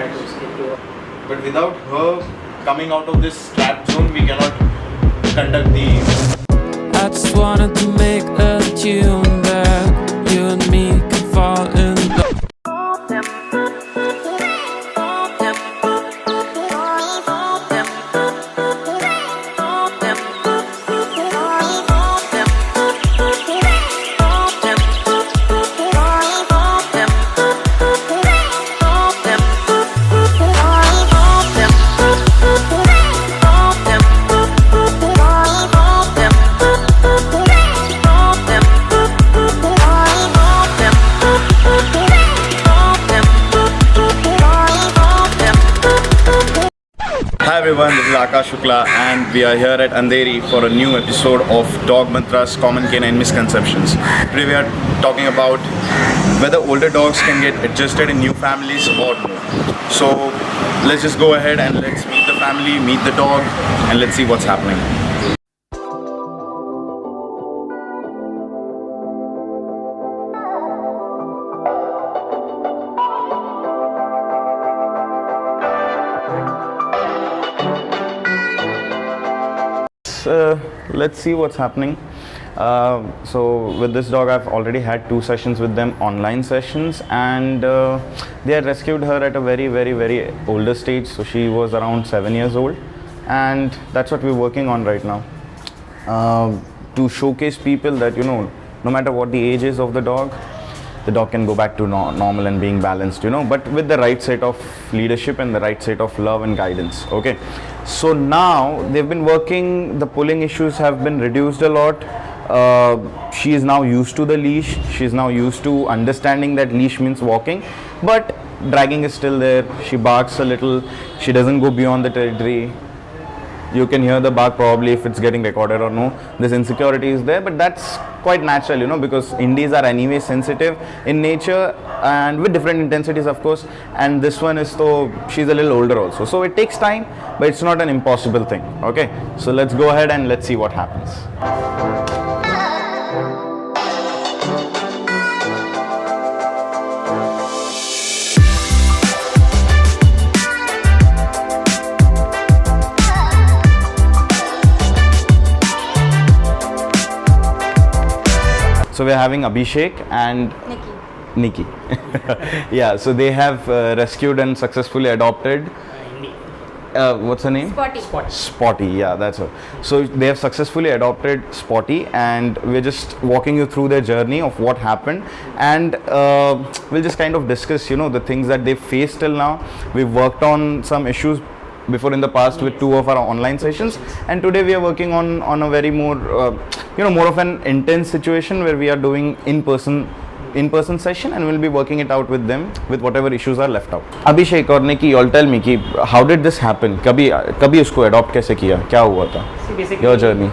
try to skip to. But without her coming out of this trap zone, we cannot conduct the. I just wanted to make a tune that you and me can fall in love. Hi everyone, this is Akash Shukla and we are here at Andheri for a new episode of Dog Mantras Common Canine Misconceptions. Today we are talking about whether older dogs can get adjusted in new families or no. So let's just go ahead and let's meet the family, meet the dog, and let's see what's happening. Let's see what's happening. So with this dog I've already had 2 sessions with them, online sessions, and they had rescued her at a very older stage, so she was around 7 years old, and that's what we're working on right now, to showcase people that, you know, no matter what the age is of the dog can go back to normal and being balanced, you know, but with the right set of leadership and the right set of love and guidance. Okay, so now they've been working, the pulling issues have been reduced a lot. She is now used to the leash, she is now used to understanding that leash means walking, but dragging is still there. She barks a little, she doesn't go beyond the territory. You can hear the bark probably if it's getting recorded or no. This insecurity is there, but that's quite natural, you know, because Indies are anyway sensitive in nature and with different intensities, of course. And this one is, so she's a little older also. So it takes time, but it's not an impossible thing. Okay, so let's go ahead and let's see what happens. So we're having Abhishek and Nikki. Yeah, so they have rescued and successfully adopted. What's her name? Spotty, yeah, that's her. So they have successfully adopted Spotty, and we're just walking you through their journey of what happened, and we'll just kind of discuss, you know, the things that they've faced till now. We've worked on some issues before in the past with 2 of our online sessions, and today we are working on a very more more of an intense situation where we are doing in-person session, and we'll be working it out with them with whatever issues are left out. Abhishek or Nikki, you all tell me कि how did this happen? कभी उसको adopt कैसे किया? क्या हुआ था? Your journey.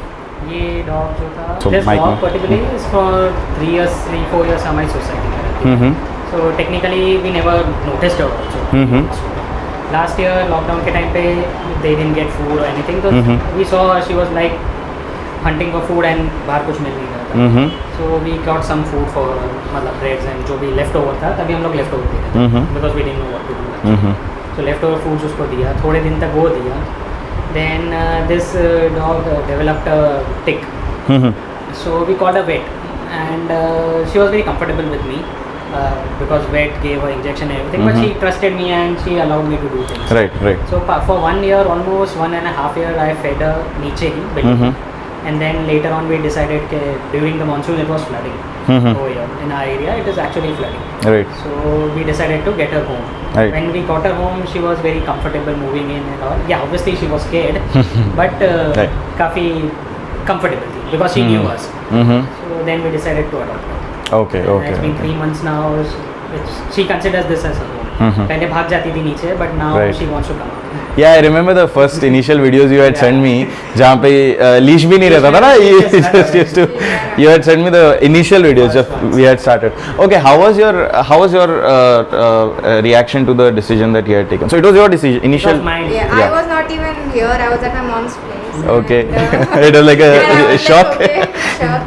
ये dog जो था, So, this mic dog में. particularly is for 3-4 years हमारी society में रहती है. So technically we never noticed her also. Last year lockdown के time पे they didn't get food or anything, so we saw her, she was like hunting for food and बाहर कुछ मिल नहीं रहा था. So we got some food for her, मतलब breads and जो भी left over था, तभी हम लोग left over दे रहे थे because we didn't know what to do. So left over foods उसको दिया, थोड़े दिन तक वो दिया. Then this dog developed a tick. So we called a vet, and she was very comfortable with me. Because vet gave her injection and everything, but she trusted me and she allowed me to do things. Right. So for 1 year, almost 1.5 years, I fed her niche hi, belly. And then later on, we decided that during the monsoon, it was flooding over here in our area. It is actually flooding. Right. So we decided to get her home. Right. When we got her home, she was very comfortable moving in and all. Yeah, obviously she was scared, but काफी comfortable थी because she knew us. So then we decided to adopt her. Okay. It's been 3 months now. She considers this as her home. पहले भाग जाती थी नीचे, but now she wants to come out. Yeah, I remember the first initial videos you had sent me, जहाँ पे leash भी नहीं रहता था ना, you had sent me the initial videos जब we had started. Okay, how was your reaction to the decision that you had taken? So it was your decision, initial. Yeah, I was not even here. I was at my mom's place. Okay, and, it was like a shock. Like, okay, shock.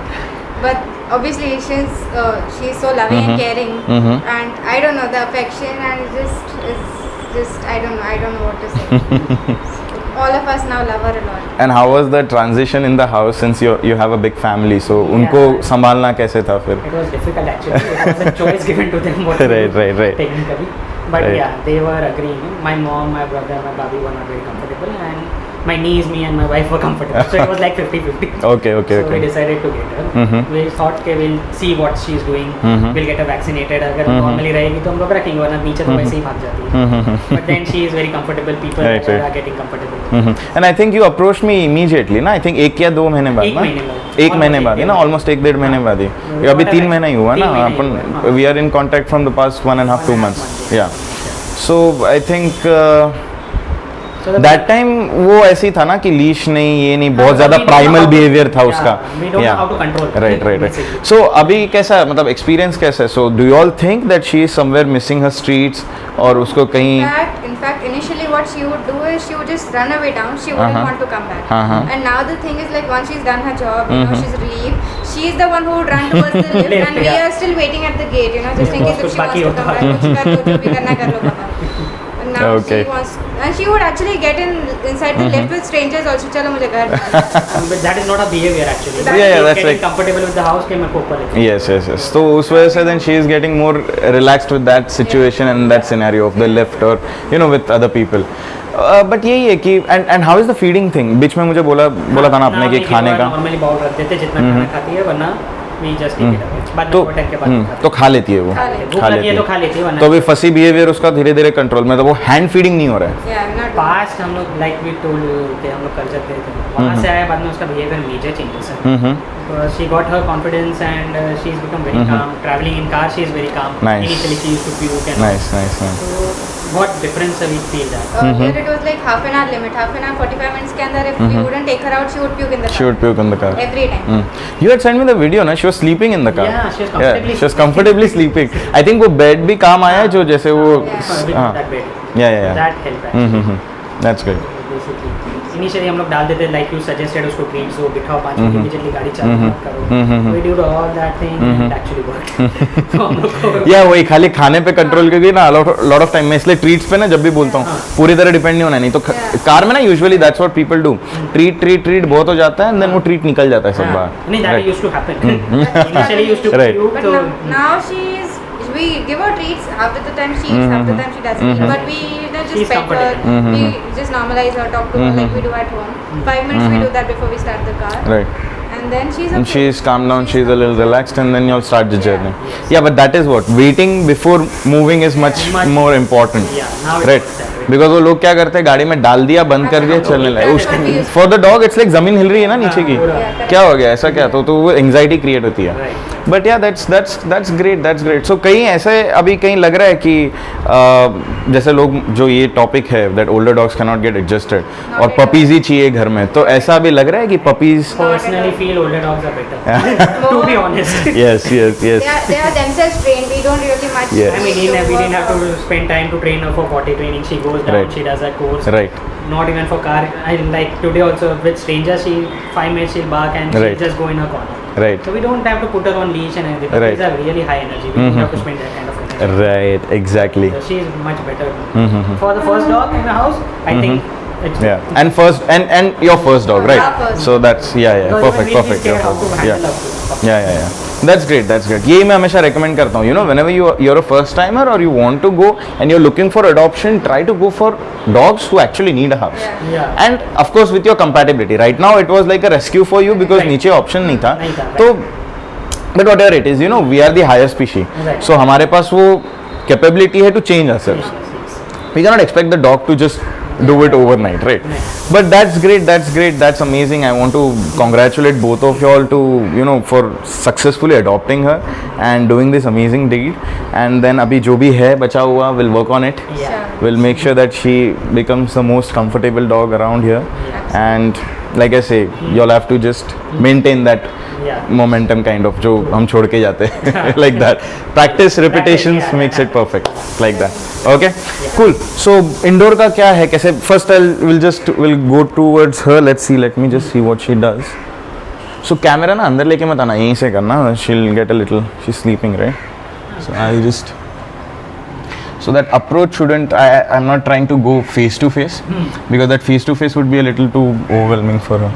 But obviously she's so loving and caring, and I don't know, the affection and it just is just I don't know what to say. All of us now love her a lot. And how was the transition in the house since you have a big family? So उनको संभालना कैसे था फिर? It was difficult actually. It was a choice given to them what to do Right. technically. But Right. yeah, they were agreeing. My mom, my brother, my baby were not very comfortable, and my niece, me and my wife were comfortable. So it was like 50-50. Okay. So we decided to get her. We thought कि we'll see what she's doing. We'll get her vaccinated. अगर normally रहेगी तो हम लोग रखेंगे, वरना नीचे तो वैसे ही भाग जाती है. But then she is very comfortable. People Right. are getting comfortable. And I think you approached me immediately ना? I think 1 या 2 महीने बाद एक ना? महीने बाद. 1 महीने बाद है ना? Almost 1-1.5 महीने बाद ही. ये अभी 3 महीना ही हुआ ना? 3 महीने अपन हुआ, हाँ. we are in contact from the past 1.5 2 months. Yeah. So I think So the that time वो ऐसी था ना कि लीश नहीं ये नहीं बहुत ज़्यादा प्राइमल बिहेवियर था उसका. We don't know how to control. Right. basically. So अभी कैसा मतलब एक्सपीरियंस कैसा है? So do you all think that she is somewhere missing her streets और उसको कहीं In fact, initially what she would do is she would just run away down. She wouldn't want to come back. And now the thing is like once she's done her job, you know, she's relieved. She's the one who would run towards the lift, and we are still waiting at the gate, you know, just in case if she wants to come back. कुछ कर लो, जो भी करना कर लो बाबा. And now Okay. she wants, and she would actually get inside the lift with strangers also. चलो मुझे घर जाना है. But that is not a behavior actually. Yeah, that's getting like- comfortable with the house के मैं को ऊपर लेके. Yes. तो उस वजह से then she is getting more relaxed with that situation and that scenario of the lift or you know with other people. But यही है कि and how is the feeding thing? बीच में मुझे बोला था ना आपने कि खाने का. नॉर्मली बाउल रख देते जितना खाना खाती है, वरना we just take it away. बाद तो में टाइम के बाद खाते तो खा लेती है वो. खा भूख लगी है तो खा लेती है, वरना तो अभी फसी बिहेवियर उसका धीरे धीरे कंट्रोल में, तो वो हैंड फीडिंग नहीं हो रहा है. Yeah, I'm not. पास्ट हम लोग लाइक वी टोल्ड कि हम लोग कल्चर गए थे, वहाँ से आया, बाद में उसका बिहेवियर मेजर चेंजेस है. She got her confidence and she's become very calm. Traveling in car, she is very calm. Nice. Initially she used to puke and Nice. so what difference we feel that. Earlier it was like half an hour limit, half an hour 45 minutes के अंदर if we wouldn't take her out, she would puke in the car. She would puke in the car. Every time. You had sent me the video ना, she was sleeping in the car. Yeah, she was comfortably she was comfortably sleeping. I think वो bed भी काम आया है जो जैसे वो With हाँ. that bed. Yeah. That helped actually. That's good. Basically. Initially हम लोग डाल देते लाइक यू सजेस्टेड उसको ट्रीट्स दो, बिठाओ 5 मिनट इमीडिएटली गाड़ी चालू मत करो. We did all that thing and it actually worked. तो हम लोग को या वही खाली खाने पे कंट्रोल क्योंकि ना लॉट ऑफ टाइम मैं इसलिए ट्रीट्स पे ना जब भी बोलता हूँ पूरी तरह डिपेंड नहीं होना, नहीं तो कार में ना usually that's what people do, treat बहुत हो जाता है एंड देन वो ट्रीट निकल जाता है सब बाहर. नहीं, that used to happen. Initially used to Right. But so now we give her treats half the time she eats, half the time she doesn't. But we just She's pet her, comfortable. we just normalize her, talk to her like we do at home. 5 minutes we do that before we start the car. Right. And then she's And okay. she's calmed down, she's a little relaxed, and then you'll start the journey. Yes. Yeah, but that is what waiting before moving is much more important. Yeah, now it Right. works that way. Because वो लोग क्या करते हैं गाड़ी में डाल दिया बंद कर दिया चलने लगे. That's what we used for the dog it's like जमीन हिल रही है ना नीचे की, पूरा. क्या हो गया ऐसा क्या, तो वो एंग्जाइटी क्रिएट होती है. Right. बट या दैट्स ग्रेट. सो कहीं ऐसे अभी कहीं लग रहा है कि जैसे लोग जो ये टॉपिक है that older dogs can not get adjusted और पपीज ही चाहिए घर में, तो ऐसा अभी लग रहा है कि puppies. Personally feel older dogs are better. To be honest. yes. They are themselves trained. We don't really much. Yes. I mean, we didn't have to spend time to train her for potty training. She goes down, Right. she does her course. Right. Not even for car. I like today also with strangers, she 5 minutes she'll bark and Right. she'll just go in her corner. Right. So we don't have to put her on leash and everything. Right. These are really high energy. We don't have to spend that kind of energy. Right, exactly. So she is much better. For the first dog in the house, I think it's Yeah, and your first dog, right? Our first. So that's Because perfect. we scared Your how to first. handle Yeah. her. That's great. यही मैं हमेशा recommend करता हूँ. You know, whenever you're a first timer or you want to go and you're looking for adoption, try to go for dogs who actually need a house. Yeah. And of course with your compatibility. Right now it was like a rescue for you because Right. नीचे option नहीं था. नहीं था, तो but whatever it is, you know, we are the higher species. Right. So हमारे पास वो capability है to change ourselves. Yes. We cannot expect the dog to just do it overnight, right? But that's great, that's amazing. I want to congratulate both of y'all to, you know, for successfully adopting her and doing this amazing deed. And then abhi jo bhi hai bacha hua, we'll work on it. Yeah. We'll make sure that she becomes the most comfortable dog around here. And like I say, you'll have to just maintain that Yeah. momentum kind of जो हम छोड़ के जाते हैं like that. Practice repetitions yeah. makes it perfect like that. Okay, cool. So indoor का क्या है कैसे? First we'll go towards her. Let's me just see what she does. So camera ना अंदर लेके मत आना, यहीं से करना. She'll get a little. She's sleeping, right? So I just. So that approach shouldn't, I'm not trying to go face to face, because that face to face would be a little too overwhelming for her.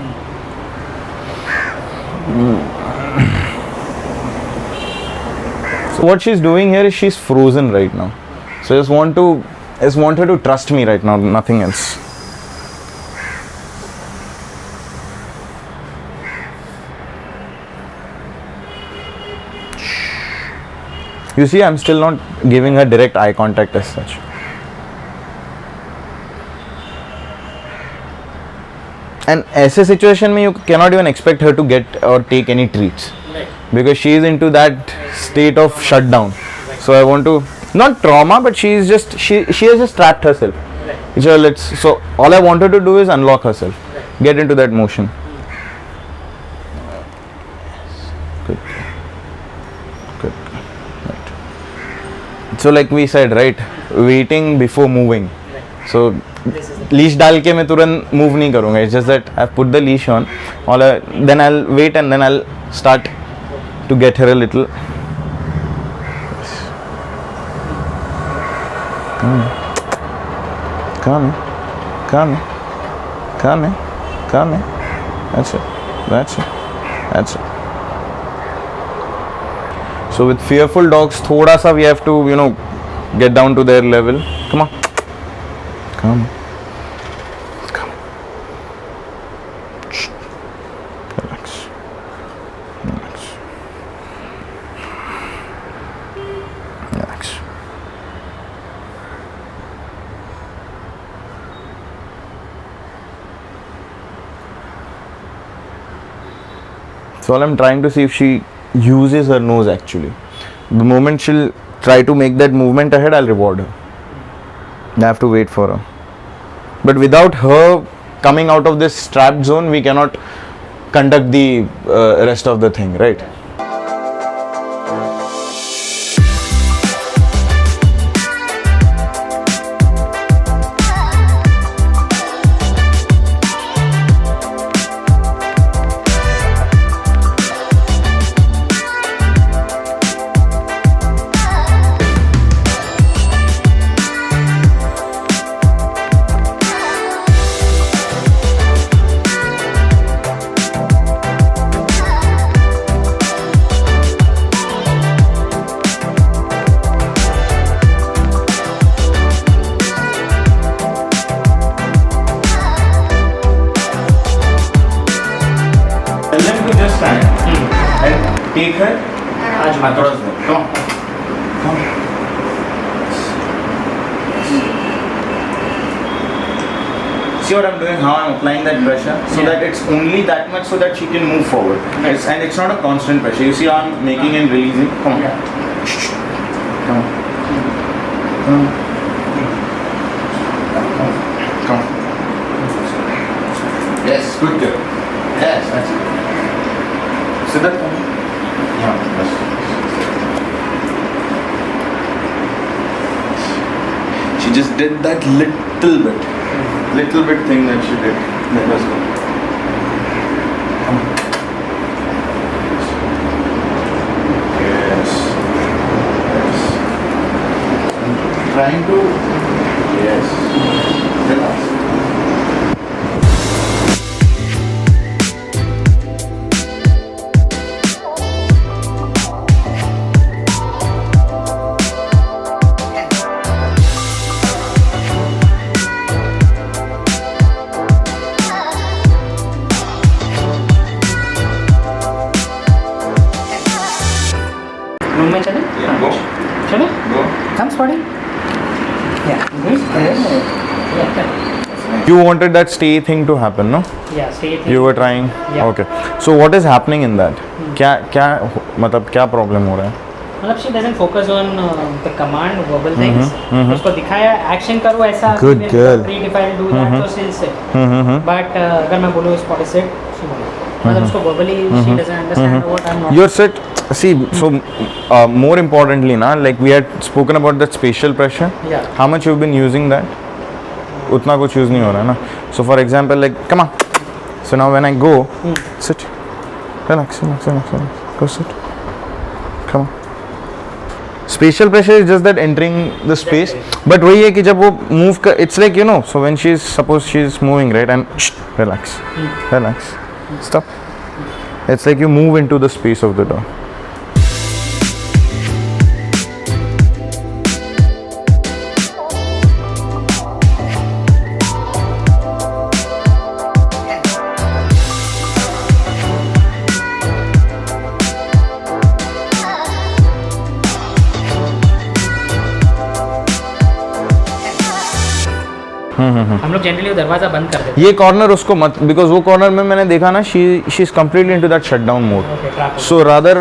So what she's doing here is she's frozen right now. So I just want her to trust me right now, nothing else. You see, I'm still not giving her direct eye contact as such. And ऐसे situation में you cannot even expect her to get or take any treats, because she is into that state of shutdown. So I want to, not trauma, but she has just trapped herself. So all I want her to do is unlock herself, get into that motion. Good. Right. So like we said, right, waiting before moving. So leash डाल के मैं तुरंत move नहीं करूँगा. It's just that I've put the leash on. Then I'll wait and then I'll start to get her a little. Come in. That's it. So with fearful dogs, thoda sa we have to, get down to their level. Come on. Come. Relax. So all I'm trying to see if she uses her nose actually. The moment she'll try to make that movement ahead, I'll reward her. I have to wait for her. But without her coming out of this trapped zone, we cannot conduct the rest of the thing, right? Take her across them. Come. See what I'm doing? How I'm applying that pressure, so that it's only that much, so that she can move forward. And it's not a constant pressure. You see how I'm making and releasing. Come on. Come. Yes, good girl. Yes, that's it. Sit that. She just did that little bit thing that she did. Let us go. Yes. I'm trying to. Yes. Relax. Room में चले? Go. चलो? Go. Come, Spotty. Yeah. You wanted that stay thing to happen, no? Yeah, stay thing. You were trying? Yeah. Okay. So what is happening in that? क्या problem हो रहा है? मतलब she doesn't focus on the command, verbal things. उसको दिखाया action करो ऐसा. Good girl. Predefined do that, so she'll sit. But अगर मैं बोलूँ Spotty sit, she won't. मतलब उसको verbally she doesn't understand what I'm not. Your sit. See, so more importantly, like we had spoken about that spatial pressure. Yeah. How much you've been using that? उतना कुछ use नहीं हो रहा है ना. So for example, like come on. So now when I go, sit. Relax. Go sit. Come on. Spatial pressure is just that entering the space. But वही है कि जब वो move कर, it's like you know, so when suppose she's moving, right, and relax, relax, stop. It's like you move into the space of the dog. हम लोग generally दरवाजा बंद कर देते ये कॉर्नर उसको मत, बिकॉज वो कॉर्नर में मैंने देखा ना, she is completely into that shutdown mode. So rather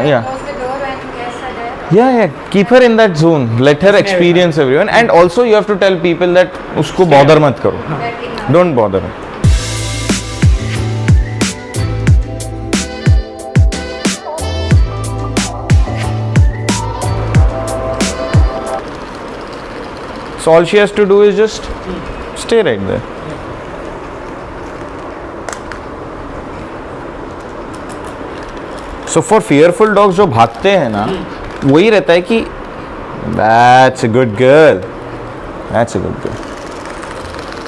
या Close the door when guests are there. yeah, keep her in that zone, let her experience everyone, and also you have to tell people that उसको bother मत करो, That ignore. don't bother her. So all she has to do is just stay right there. So for fearful dogs जो भागते हैं ना, वही रहता है कि that's a good girl, that's a good girl,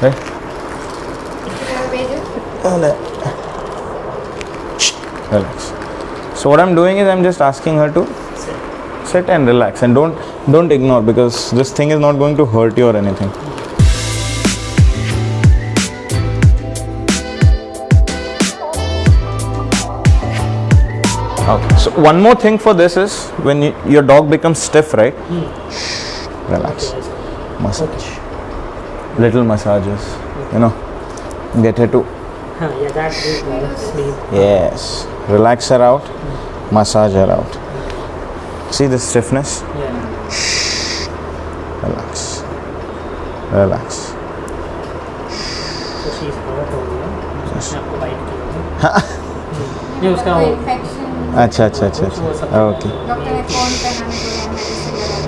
right? Relax. So what I'm doing is I'm just asking her to sit and relax, and don't ignore, because this thing is not going to hurt you or anything. Okay. So one more thing for this is when your dog becomes stiff, right? Relax. Massage. Little massages. You know, get her to. Yeah, that's good. Sleep. Yes. Relax her out. Massage her out. See the stiffness? Yeah. Relax. Relax. So she's hurt हो गई है. उसने आपको bite किया है. ये उसका वो Infection. अच्छा अच्छा अच्छा अच्छा. Okay. डॉक्टर ने फोन पे हमें बोला मेडिसिन लगा.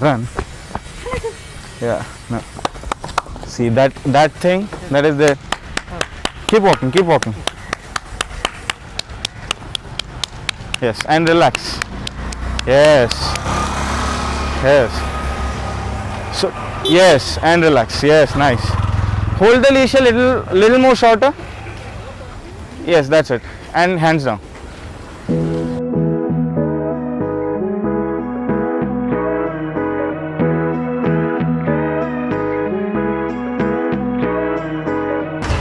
Run. Yeah. No. See that thing that is there. Keep walking. Keep walking. Yes, and relax. Yes. Yes. So yes, and relax. Yes, nice. Hold the leash a little more shorter. Yes, that's it. And hands down.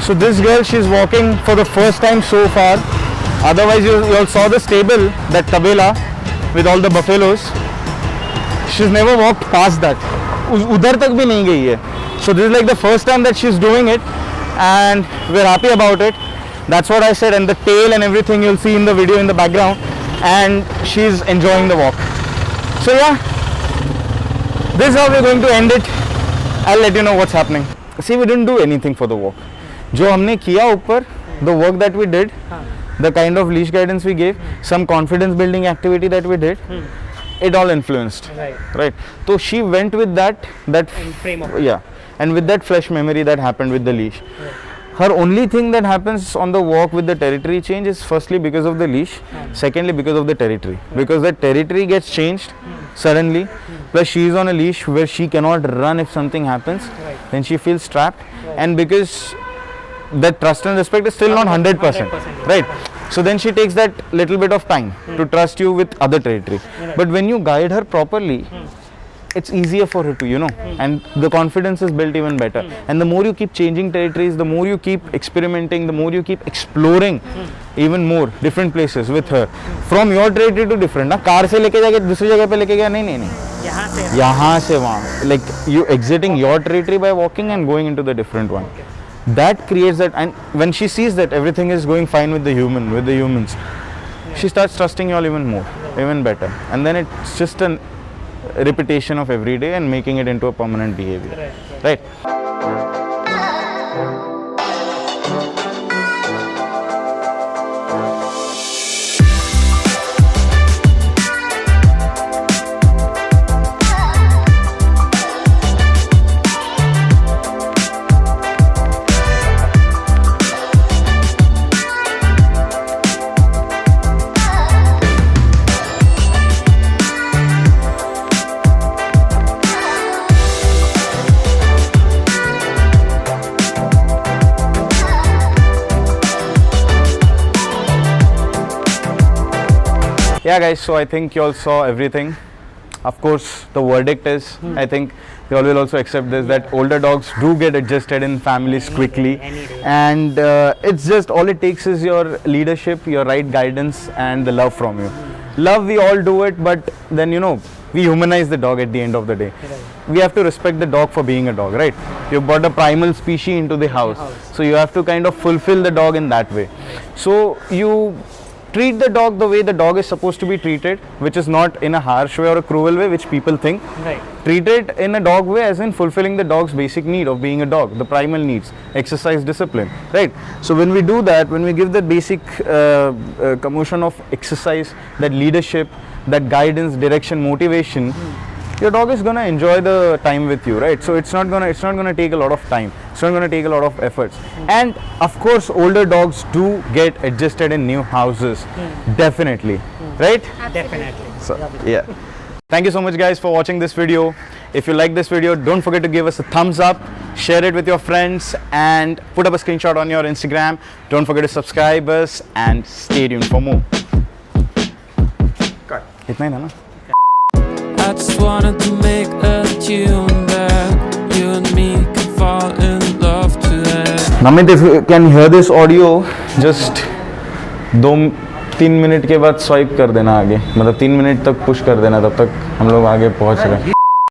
So this girl, she's walking for the first time so far. Otherwise, you all saw the stable, that tabela with all the buffaloes. She's never walked past that. उधर तक भी नहीं गई है. So this is like the first time that she's doing it, and we're happy about it. That's what I said, and the tail and everything you'll see in the video in the background, and she's enjoying the walk. So yeah, this is how we're going to end it. I'll let you know what's happening. See, we didn't do anything for the walk. जो हमने किया ऊपर, the work that we did, the kind of leash guidance we gave, some confidence building activity that we did, it all influenced. Right. So she went with that frame of yeah, and with that flesh memory that happened with the leash. her only thing that happens on the walk with the territory change is firstly because of the leash, secondly because of the territory, because the territory gets changed suddenly, plus she is on a leash where she cannot run if something happens, then she feels trapped, and because that trust and respect is still not 100%, right? So then she takes that little bit of time to trust you with other territory, but when you guide her properly, it's easier for her to, you know, and the confidence is built even better. And the more you keep changing territories, the more you keep experimenting, the more you keep exploring even more different places with her, from your territory to different. ना car से लेके जाके दूसरी जगह पे लेके गया, नहीं, यहाँ से वहाँ, like you exiting your territory by walking and going into the different one. That creates that, and when she sees that everything is going fine with the humans, she starts trusting you all even more, even better, and then it's just a repetition of every day and making it into a permanent behavior, right? Yeah guys, so I think you all saw everything. Of course, the verdict is, I think you all will also accept this, that older dogs do get adjusted in families quickly, and it's just all it takes is your leadership, your right guidance, and the love from you. Love, we all do it, but then, you know, we humanize the dog at the end of the day. We have to respect the dog for being a dog, right? You brought a primal species into the house, so you have to kind of fulfill the dog in that way. So you treat the dog the way the dog is supposed to be treated, which is not in a harsh way or a cruel way, which people think. Right. Treat it in a dog way, as in fulfilling the dog's basic need of being a dog, the primal needs, exercise, discipline, right? So when we do that, when we give the basic commotion of exercise, that leadership, that guidance, direction, motivation, your dog is gonna enjoy the time with you, right? So it's not gonna take a lot of time. It's not gonna take a lot of efforts. And of course, older dogs do get adjusted in new houses, definitely, right? Definitely. So yeah. Thank you so much guys for watching this video. If you like this video, don't forget to give us a thumbs up, share it with your friends, and put up a screenshot on your Instagram. Don't forget to subscribe us and stay tuned for more. Cut. इतना ही था ना? I just wanted to make a tune that you and me can fall in love today. Namit, if you can hear this audio, just 2-3 minute के बाद swipe कर देना आगे, मतलब 3 minute तक पुश कर देना, तब तक हम लोग आगे पहुंच गए.